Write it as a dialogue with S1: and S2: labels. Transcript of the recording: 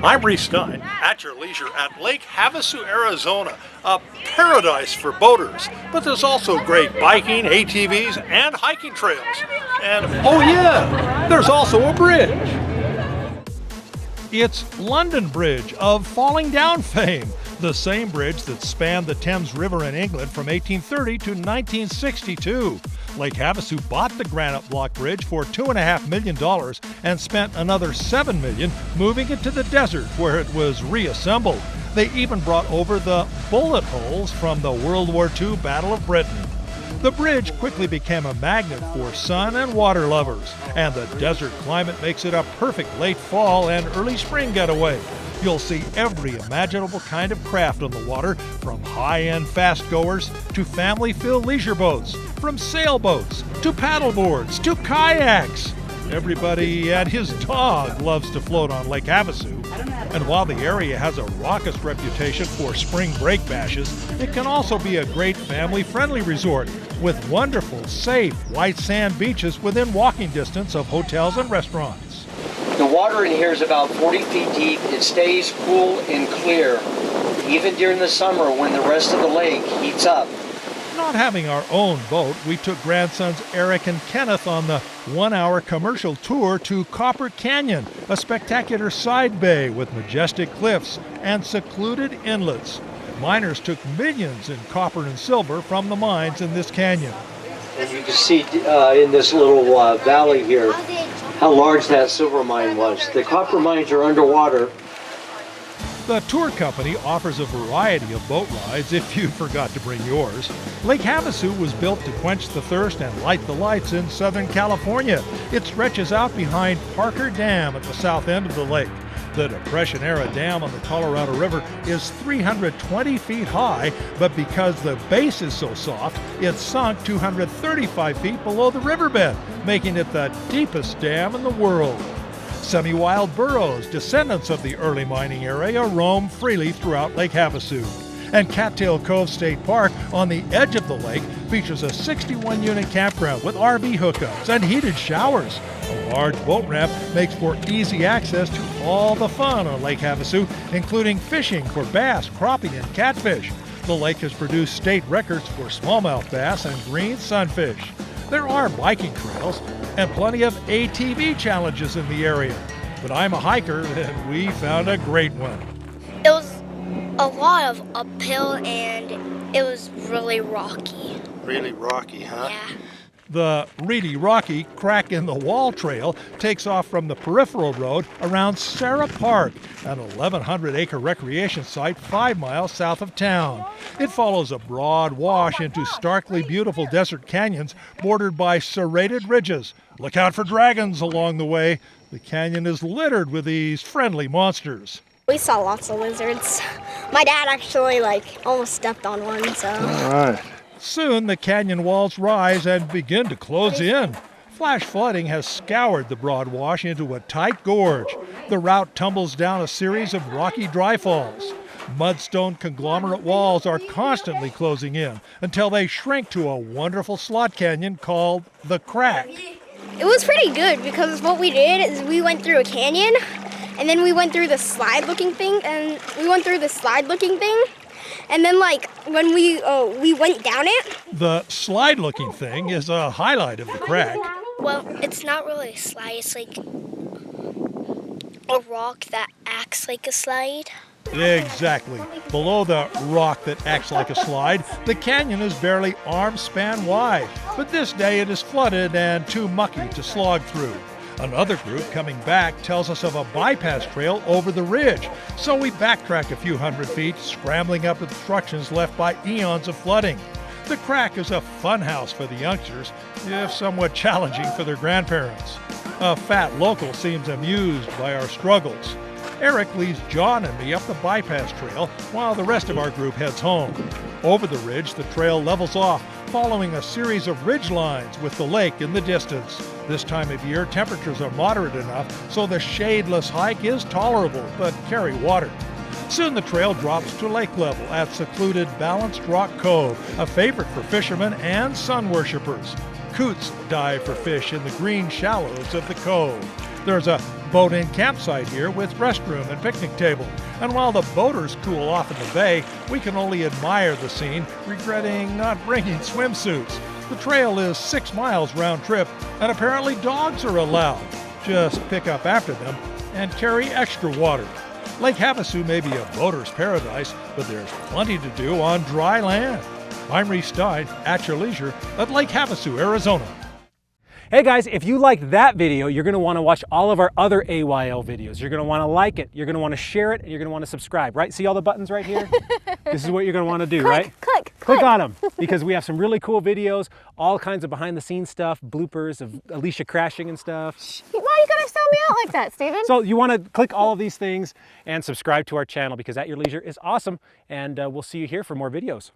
S1: I'm Reece at your leisure at Lake Havasu, Arizona, a paradise for boaters. But there's also great biking, ATVs, and hiking trails. And oh yeah, there's also a bridge. It's London Bridge of falling down fame, the same bridge that spanned the Thames River in England from 1830 to 1962. Lake Havasu bought the granite block bridge for $2.5 million and spent another $7 million moving it to the desert where it was reassembled. They even brought over the bullet holes from the World War II Battle of Britain. The bridge quickly became a magnet for sun and water lovers, and the desert climate makes it a perfect late fall and early spring getaway. You'll see every imaginable kind of craft on the water, from high-end fast-goers to family-filled leisure boats, from sailboats to paddleboards to kayaks. Everybody and his dog loves to float on Lake Havasu. And while the area has a raucous reputation for spring break bashes, it can also be a great family-friendly resort with wonderful, safe, white sand beaches within walking distance of hotels and restaurants.
S2: The water in here is about 40 feet deep. It stays cool and clear, even during the summer when the rest of the lake heats up.
S1: Not having our own boat, we took grandsons Eric and Kenneth on the one-hour commercial tour to Copper Canyon, a spectacular side bay with majestic cliffs and secluded inlets. Miners took millions in copper and silver from the mines in this canyon.
S2: And you can see in this little valley here how large that silver mine was. The copper mines are underwater.
S1: The tour company offers a variety of boat rides if you forgot to bring yours. Lake Havasu was built to quench the thirst and light the lights in Southern California. It stretches out behind Parker Dam at the south end of the lake. The Depression-era dam on the Colorado River is 320 feet high, but because the base is so soft, it's sunk 235 feet below the riverbed, making it the deepest dam in the world. Semi-wild burros, descendants of the early mining area, roam freely throughout Lake Havasu. And Cattail Cove State Park, on the edge of the lake, features a 61-unit campground with RV hookups and heated showers. A large boat ramp makes for easy access to all the fun on Lake Havasu, including fishing for bass, crappie, and catfish. The lake has produced state records for smallmouth bass and green sunfish. There are biking trails and plenty of ATV challenges in the area. But I'm a hiker, and we found a great one.
S3: It was a lot of uphill, and it was really rocky.
S1: Really rocky, huh?
S3: Yeah.
S1: The really rocky Crack in the Wall Trail takes off from the peripheral road around Sarah Park, an 1,100-acre recreation site 5 miles south of town. It follows a broad wash into starkly beautiful desert canyons bordered by serrated ridges. Look out for dragons along the way. The canyon is littered with these friendly monsters.
S3: We saw lots of lizards. My dad actually almost stepped on one, so.
S1: All right. Soon the canyon walls rise and begin to close in. Flash flooding has scoured the broad wash into a tight gorge. The route tumbles down a series of rocky dry falls. Mudstone conglomerate walls are constantly closing in until they shrink to a wonderful slot canyon called the Crack.
S3: It was pretty good because what we did is we went through a canyon, and then we went through the slide-looking thing, and then when we went down it.
S1: The slide-looking thing is a highlight of the Crack.
S3: Well, it's not really a slide. It's like a rock that acts like a slide.
S1: Exactly. Below the rock that acts like a slide, the canyon is barely arm-span wide. But this day it is flooded and too mucky to slog through. Another group coming back tells us of a bypass trail over the ridge, so we backtrack a few hundred feet, scrambling up obstructions left by eons of flooding. The Crack is a fun house for the youngsters, if somewhat challenging for their grandparents. A fat local seems amused by our struggles. Eric leads John and me up the bypass trail while the rest of our group heads home. Over the ridge, the trail levels off, following a series of ridge lines with the lake in the distance. This time of year, temperatures are moderate enough, so the shadeless hike is tolerable, but carry water. Soon the trail drops to lake level at secluded Balanced Rock Cove, a favorite for fishermen and sun worshippers. Coots dive for fish in the green shallows of the cove. There's a boat-in campsite here with restroom and picnic table. And while the boaters cool off in the bay, we can only admire the scene, regretting not bringing swimsuits. The trail is 6 miles round trip, and apparently dogs are allowed. Just pick up after them and carry extra water. Lake Havasu may be a boater's paradise, but there's plenty to do on dry land. I'm Reece at your leisure at Lake Havasu, Arizona.
S4: Hey guys, if you liked that video, you're going to want to watch all of our other AYL videos. You're going to want to like it, you're going to want to share it, and you're going to want to subscribe, right? See all the buttons right here? This is what you're going to want to do, right? Click on them, because we have some really cool videos, all kinds of behind the scenes stuff, bloopers of Alicia crashing and stuff.
S5: Why are you going to sell me out like that, Steven?
S4: So you want to click all of these things and subscribe to our channel, because At Your Leisure is awesome, and we'll see you here for more videos.